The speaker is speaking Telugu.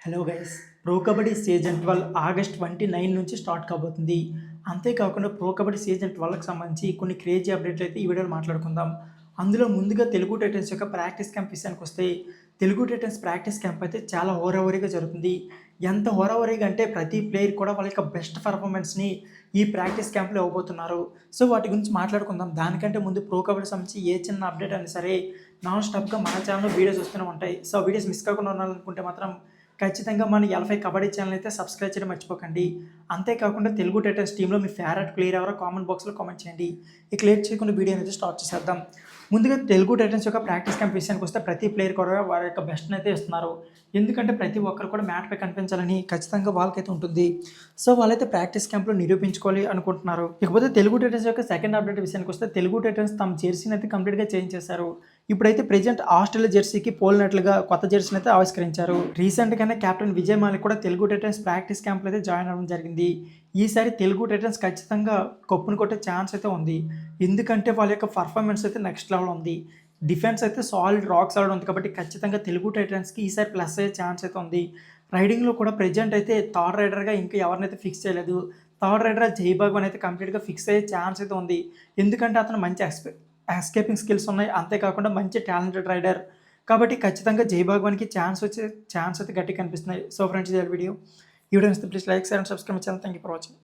Hello guys, pro kabaddi season 12 August 29 నుంచి స్టార్ట్ కాబోతుంది. అంతేకాకుండా ప్రో కబడ్డీ సీజన్ 12కి సంబంధించి కొన్ని క్రేజీ అప్డేట్లు అయితే ఈ వీడియోలో మాట్లాడుకుందాం. అందులో ముందుగా తెలుగు టైటన్స్ యొక్క ప్రాక్టీస్ క్యాంప్ విషయానికి వస్తే, తెలుగు టైటన్స్ ప్రాక్టీస్ క్యాంప్ అయితే చాలా హోరాహోరీగా జరుగుతుంది. ఎంత హోరాహోరీగా అంటే ప్రతి ప్లేయర్ కూడా వాళ్ళ యొక్క బెస్ట్ పర్ఫార్మెన్స్ని ఈ ప్రాక్టీస్ క్యాంప్లో ఇవ్వబోతున్నారు. సో వాటి గురించి మాట్లాడుకుందాం. దానికంటే ముందు ప్రో కబడ్డీ సంబంధించి ఏ చిన్న అప్డేట్ అయినా సరే నాన్ స్టాప్గా మన ఛానల్లో వీడియోస్ వస్తూనే ఉంటాయి. సో వీడియోస్ మిస్ కాకుండా ఉండాలనుకుంటే మాత్రం ఖచ్చితంగా మన ఎల్ఫై కబడ్డీ ఛానల్ అయితే సబ్స్క్రైబ్ చేయడం మర్చిపోకండి. అంతేకాకుండా తెలుగు టైటన్స్ టీంలో మీ ఫేవరెట్ ప్లేయర్ ఎవరో కామెంట్ బాక్స్లో కామెంట్ చేయండి. ఇక లేట్ చేయకుండా వీడియో అనేది స్టార్ట్ చేసేద్దాం. ముందుగా తెలుగు టైటన్స్ యొక్క ప్రాక్టీస్ క్యాంప్ విషయానికి వస్తే ప్రతి ప్లేయర్ కూడా వారి యొక్క బెస్ట్ని అయితే ఇస్తున్నారు. ఎందుకంటే ప్రతి ఒక్కరు కూడా మ్యాట్పై కనిపించాలని ఖచ్చితంగా వాళ్ళకైతే ఉంటుంది. సో వాళ్ళైతే ప్రాక్టీస్ క్యాంప్లో నిరూపించుకోవాలి అనుకుంటున్నారు. ఇకపోతే తెలుగు టైటన్స్ యొక్క సెకండ్ అప్డేట్ విషయానికి వస్తే, తెలుగు టైటన్స్ తమ జెర్సీని అయితే కంప్లీట్గా చేంజ్ చేశారు. ఇప్పుడైతే ప్రెజెంట్ ఆస్ట్రేలియా జెర్సీకి పోలినట్లుగా కొత్త జెర్సీని అయితే ఆవిష్కరించారు. రీసెంట్గానే కెప్టెన్ విజయ్ మాలిక్ కూడా తెలుగు టైటన్స్ ప్రాక్టీస్ క్యాంప్లో అయితే జాయిన్ అవ్వడం జరిగింది. ఈసారి తెలుగు టైటన్స్ ఖచ్చితంగా కప్పును కొట్టే ఛాన్స్ అయితే ఉంది. ఎందుకంటే వాళ్ళ యొక్క పర్ఫార్మెన్స్ అయితే నెక్స్ట్ లెవెల్ ఉంది. డిఫెన్స్ అయితే సాలిడ్ రాక్ సాలిడ్ ఉంది. కాబట్టి ఖచ్చితంగా తెలుగు టైటన్స్కి ఈసారి ప్లస్ అయ్యే ఛాన్స్ అయితే ఉంది. రైడింగ్లో కూడా ప్రెజెంట్ అయితే థర్డ్ రైడర్గా ఇంకా ఎవరినైతే ఫిక్స్ చేయలేదు. థర్డ్ రైడర్ జై భగవాన్ అయితే కంప్లీట్గా ఫిక్స్ అయ్యే ఛాన్స్ అయితే ఉంది. ఎందుకంటే అతను మంచి ఎస్కేపింగ్ స్కిల్స్ ఉన్నాయి. అంతేకాకుండా మంచి టాలెంటెడ్ రైడర్. కాబట్టి ఖచ్చితంగా జై భగవాన్కి ఛాన్స్ అయితే గట్టిగా కనిపిస్తున్నాయి. సో ఫ్రెండ్స్, ఇదే వీడియో నచ్చితే please like, share and subscribe my channel. Thank you for watching.